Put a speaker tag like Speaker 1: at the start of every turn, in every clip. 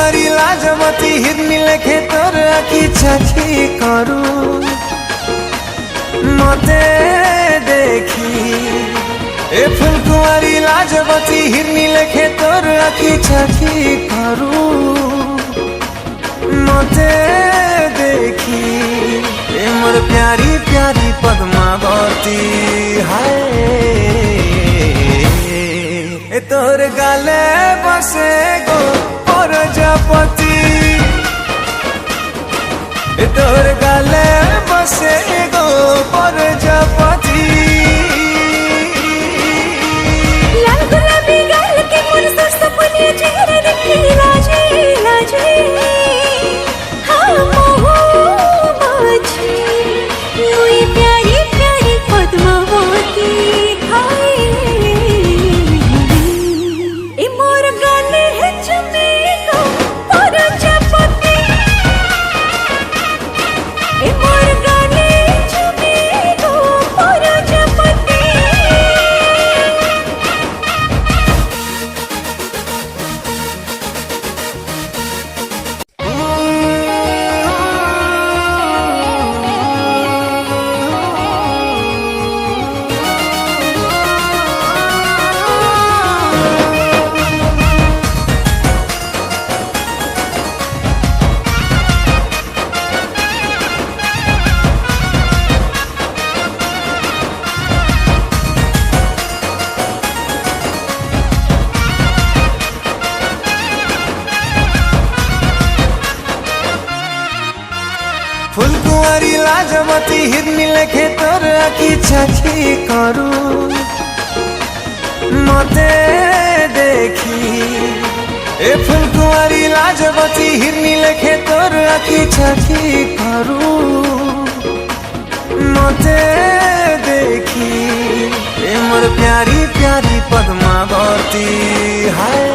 Speaker 1: ফুলকুমারী লাজবতী হিরনি লেখে তোর আঁকি চাখি করু মতে দেখি এ ফুলকুমারী লাজবতী হিরনি লেখে তোর আঁকি চাখি করু মতে দেখি এ মোর প্যারি প্যারি পদ্মাবতী হায় এ তোর গালে বসে গো প্রজাপতি এ তোর গালে বসে গো প্রজাপতি
Speaker 2: लाल गुलाबी गाल के मुरझा सपने चेहरे दिखे लाजे लाजे हाँ मोहो माझी यूं प्यारी प्यारी पद्मावती हाय ए मोर गाले है चुमे गो प्रजापति ए मोर गाले चुमे गो प्रजापति
Speaker 1: ফুলকুমারী লাজবতী হিরনি লেখে তোর আঁকি চাখি করু মতে দেখি এ ফুলকুমারী লাজবতী হিরনি লেখে তোর আঁকি চাখি করু মতে দেখি এ মোর প্যারি প্যারি পদ্মাবতী হায়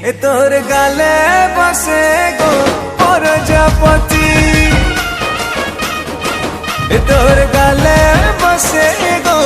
Speaker 1: এ তোর গালে বসে গো প্রজাপতি এ তোর গালে বসে গো